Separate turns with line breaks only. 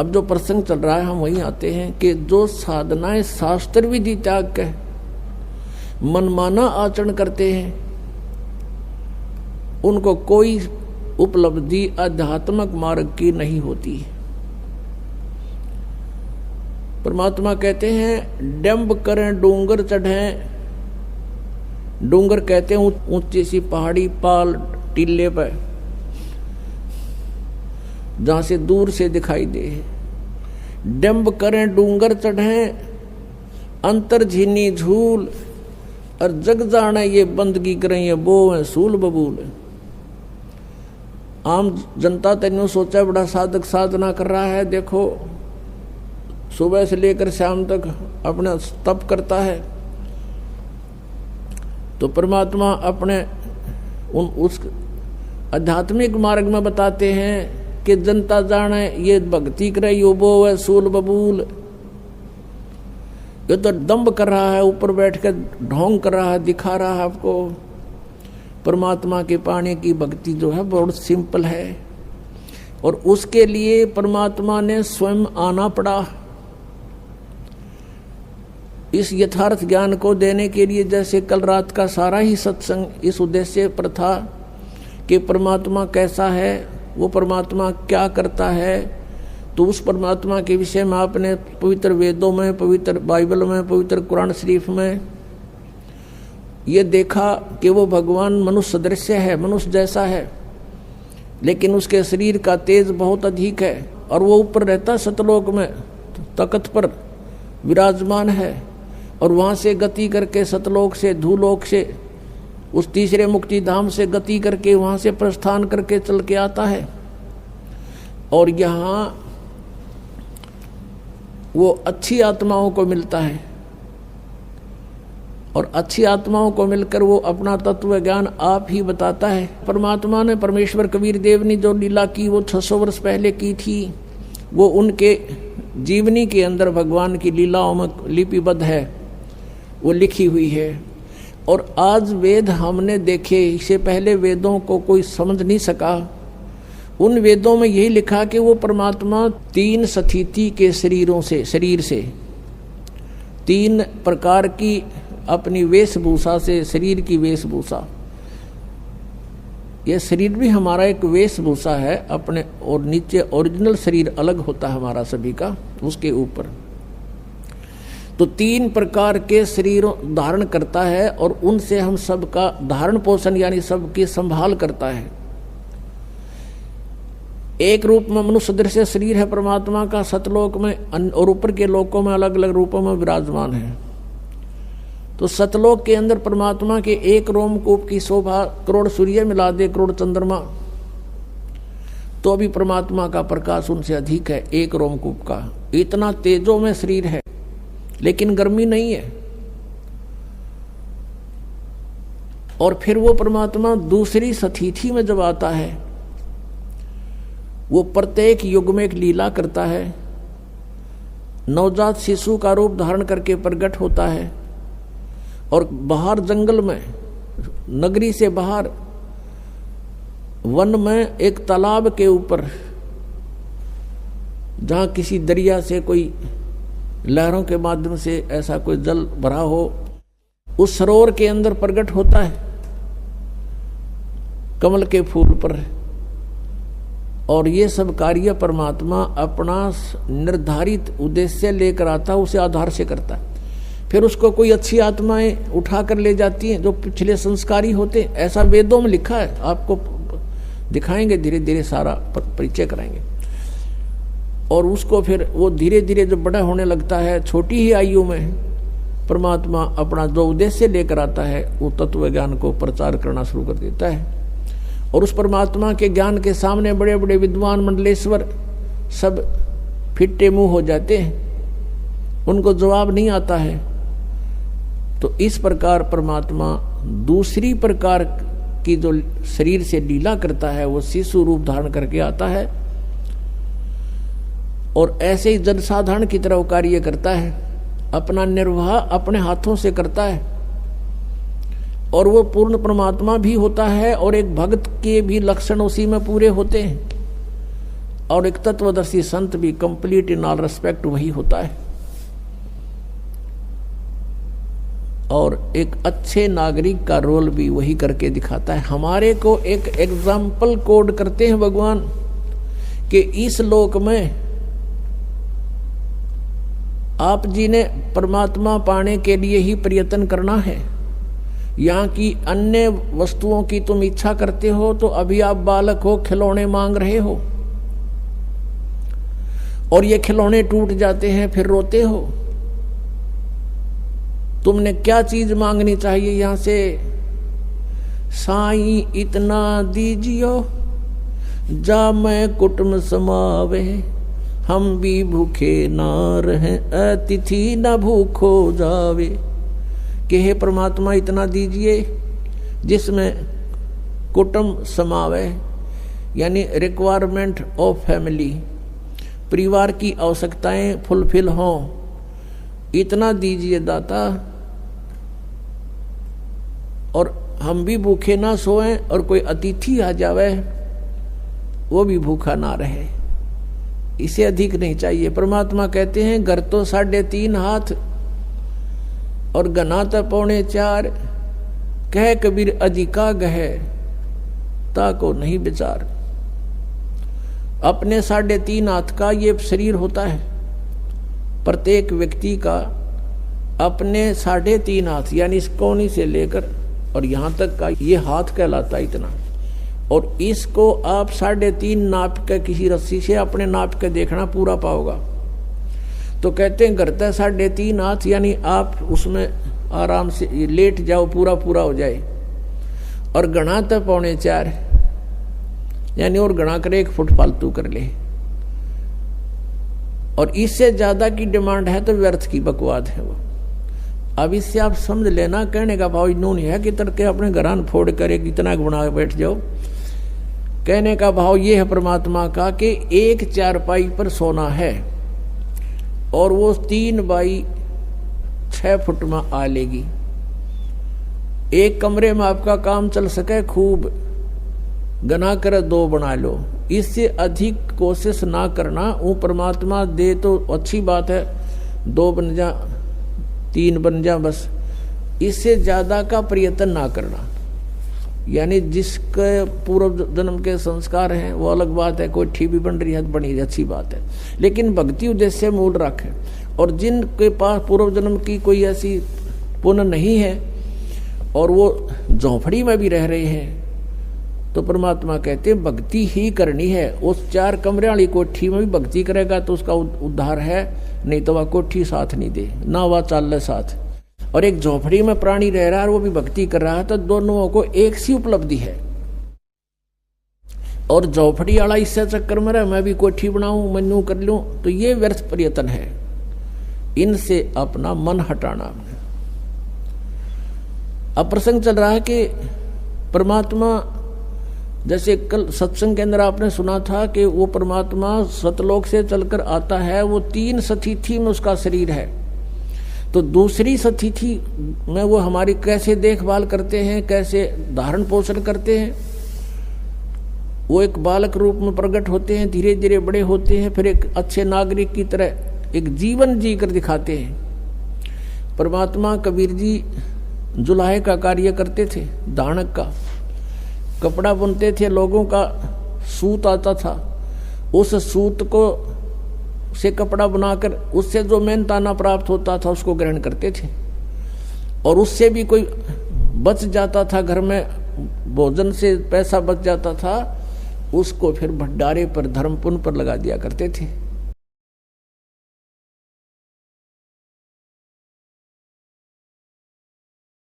अब जो प्रसंग चल रहा है हम वहीं आते हैं कि जो साधनाएं शास्त्र विधि त्याग के मनमाना आचरण करते हैं उनको कोई उपलब्धि आध्यात्मिक मार्ग की नहीं होती। परमात्मा कहते हैं डंब करें डूंगर चढ़ें। डूंगर कहते हैं ऊंची सी पहाड़ी पाल टीले पर जहां से दूर से दिखाई दे। डंब करें डूंगर चढ़ें अंतर झीनी झूल और जग जाने ये बंदगी करें ये बो है सूल बबूल। आम जनता तेनों सोचा बड़ा साधक साधना कर रहा है, देखो सुबह से लेकर शाम तक अपना तप करता है। तो परमात्मा अपने उस आध्यात्मिक मार्ग में बताते हैं कि जनता जाने ये भक्ति करे यो बो है सूल बबूल। ये तो दम्भ कर रहा है, ऊपर बैठ कर ढोंग कर रहा है, दिखा रहा है आपको। परमात्मा के पाने की भक्ति जो है बहुत सिंपल है और उसके लिए परमात्मा ने स्वयं आना पड़ा। इस यथार्थ ज्ञान को देने के लिए जैसे कल रात का सारा ही सत्संग इस उद्देश्य पर था कि परमात्मा कैसा है, वो परमात्मा क्या करता है। तो उस परमात्मा के विषय में आपने पवित्र वेदों में, पवित्र बाइबल में, पवित्र कुरान शरीफ में ये देखा कि वो भगवान मनुष्य सदृश है, मनुष्य जैसा है, लेकिन उसके शरीर का तेज बहुत अधिक है और वो ऊपर रहता सतलोक में तख्त पर विराजमान है और वहाँ से गति करके सतलोक से धूलोक से उस तीसरे मुक्ति धाम से गति करके वहाँ से प्रस्थान करके चल के आता है। और यहाँ वो अच्छी आत्माओं को मिलता है और अच्छी आत्माओं को मिलकर वो अपना तत्व ज्ञान आप ही बताता है। परमात्मा ने, परमेश्वर कबीर देव ने जो लीला की वो 600 वर्ष पहले की थी, वो उनके जीवनी के अंदर भगवान की लीलाओं में लिपिबद्ध है, वो लिखी हुई है। और आज वेद हमने देखे, इससे पहले वेदों को कोई समझ नहीं सका। उन वेदों में यही लिखा कि वो परमात्मा 3 स्थिति के शरीर से 3 प्रकार की अपनी वेशभूषा से, शरीर की वेशभूषा, यह शरीर भी हमारा एक वेशभूषा है अपने, और नीचे ओरिजिनल शरीर अलग होता है हमारा सभी का, उसके ऊपर तो 3 प्रकार के शरीर धारण करता है और उनसे हम सबका धारण पोषण यानी सबकी संभाल करता है। एक रूप में मनुष्य सदृश शरीर है परमात्मा का, सतलोक में और ऊपर के लोकों में अलग अलग रूपों में विराजमान है। तो सतलोक के अंदर परमात्मा के एक रोमकूप की शोभा करोड़ सूर्य मिला दे, करोड़ चंद्रमा, तो भी परमात्मा का प्रकाश उनसे अधिक है एक रोमकूप का। इतना तेजों में शरीर है लेकिन गर्मी नहीं है। और फिर वो परमात्मा दूसरी स्थिति में जब आता है, वो प्रत्येक युग में एक लीला करता है। नवजात शिशु का रूप धारण करके प्रकट होता है और बाहर जंगल में, नगरी से बाहर वन में एक तालाब के ऊपर, जहां किसी दरिया से कोई लहरों के माध्यम से ऐसा कोई जल भरा हो, उस सरोवर के अंदर प्रकट होता है कमल के फूल पर। और ये सब कार्य परमात्मा अपना निर्धारित उद्देश्य लेकर आता है, उसे आधार से करता है। फिर उसको कोई अच्छी आत्माएं उठा कर ले जाती हैं जो पिछले संस्कारी होते, ऐसा वेदों में लिखा है, आपको दिखाएंगे, धीरे धीरे सारा परिचय कराएंगे। और उसको फिर वो धीरे धीरे जब बड़ा होने लगता है, छोटी ही आयु में परमात्मा अपना जो उद्देश्य लेकर आता है वो तत्व ज्ञान को प्रचार करना शुरू कर देता है। और उस परमात्मा के ज्ञान के सामने बड़े बड़े विद्वान मंडलेश्वर सब फिट्टे मुंह हो जाते हैं, उनको जवाब नहीं आता है। तो इस प्रकार परमात्मा दूसरी प्रकार की जो शरीर से लीला करता है वो शिशु रूप धारण करके आता है और ऐसे ही जनसाधारण की तरह कार्य करता है, अपना निर्वाह अपने हाथों से करता है। और वो पूर्ण परमात्मा भी होता है और एक भक्त के भी लक्षण उसी में पूरे होते हैं। और एक तत्वदर्शी संत भी कंप्लीट इन ऑल रेस्पेक्ट वही होता है। और एक अच्छे नागरिक का रोल भी वही करके दिखाता है। हमारे को एक एग्जाम्पल कोड करते हैं भगवान कि इस लोक में आप जी ने परमात्मा पाने के लिए ही प्रयत्न करना है। यहाँ की अन्य वस्तुओं की तुम इच्छा करते हो तो अभी आप बालक हो, खिलौने मांग रहे हो और ये खिलौने टूट जाते हैं, फिर रोते हो। तुमने क्या चीज मांगनी चाहिए यहां से? साईं इतना दीजियो जा मैं कुटुंब समावे, हम भी भूखे ना रहे अतिथि न भूखो जावे। कि हे परमात्मा इतना दीजिए जिसमें कुटुंब समावे, यानी रिक्वायरमेंट ऑफ फैमिली, परिवार की आवश्यकताएं फुलफिल हों। इतना दीजिए दाता, और हम भी भूखे ना सोएं और कोई अतिथि आ जावे वो भी भूखा ना रहे। इसे अधिक नहीं चाहिए। परमात्मा कहते हैं घर तो 3.5 हाथ और गना तो 4.25, कह कबीर अधिका गहे ताको नहीं विचार। अपने 3.5 हाथ का ये शरीर होता है, प्रत्येक व्यक्ति का अपने 3.5 हाथ, यानी इस कोनी से लेकर और यहाँ तक का ये हाथ कहलाता है इतना। और इसको आप 3.5 नाप के किसी रस्सी से अपने नाप के देखना, पूरा पाओगा। तो कहते हैं करता है 3.5 हाथ, यानी आप उसमें आराम से लेट जाओ, पूरा पूरा हो जाए। और गणा तो 4.25, यानी और गणा कर 1 फुट फालतू कर ले। और इससे ज्यादा की डिमांड है तो व्यर्थ की बकवाद है वो। अब इससे आप समझ लेना, कहने का भाव इन्हों नहीं है कि तड़के अपने घरान फोड़ कर कितना बना बैठ जाओ। कहने का भाव ये है परमात्मा का कि 1 चारपाई पर सोना है और वो 3 बाई 6 फुट में आ लेगी। एक कमरे में आपका काम चल सके, खूब गना कर 2 बना लो। इससे अधिक कोशिश ना करना। वो परमात्मा दे तो अच्छी बात है, 2 बन जा, 3 बन जा, बस। इससे ज्यादा का प्रयत्न ना करना। यानी जिसके पूर्व जन्म के संस्कार हैं वो अलग बात है, कोई ठीक भी बन रही है बनी अच्छी बात है, लेकिन भक्ति उद्देश्य मूल रखे। और जिनके पास पूर्व जन्म की कोई ऐसी पुण्य नहीं है और वो झोंपड़ी में भी रह रहे हैं, तो परमात्मा कहते हैं भक्ति ही करनी है। उस 4 कमरे वाली कोठी में भी भक्ति करेगा तो उसका उद्धार है, नहीं तो वह कोठी साथ नहीं दे, ना वह चाल साथ। और एक झोपड़ी में प्राणी रह रहा है और वो भी भक्ति कर रहा है, तो दोनों को एक सी उपलब्धि है। और झोपड़ी वाला इससे चक्कर में रहा मैं भी कोठी बनाऊं, मनु कर लूं, तो ये व्यर्थ प्रयत्न है। इनसे अपना मन हटाना। अब प्रसंग चल रहा है कि परमात्मा, जैसे कल सत्संग के अंदर आपने सुना था कि वो परमात्मा सतलोक से चलकर आता है, वो 3 सतिथि में उसका शरीर है। तो दूसरी सतिथि में वो हमारी कैसे देखभाल करते हैं, कैसे धारण पोषण करते हैं। वो एक बालक रूप में प्रकट होते हैं, धीरे धीरे बड़े होते हैं, फिर एक अच्छे नागरिक की तरह एक जीवन जी कर दिखाते हैं। परमात्मा कबीर जी जुलाहे का कार्य करते थे, दानक का कपड़ा बुनते थे, लोगों का सूत आता था, उस सूत को से कपड़ा बनाकर उससे जो मेहनताना प्राप्त होता था उसको ग्रहण करते थे। और उससे भी कोई बच जाता था, घर में भोजन से पैसा बच जाता था, उसको फिर भंडारे पर, धर्म पुण्य पर लगा दिया करते थे।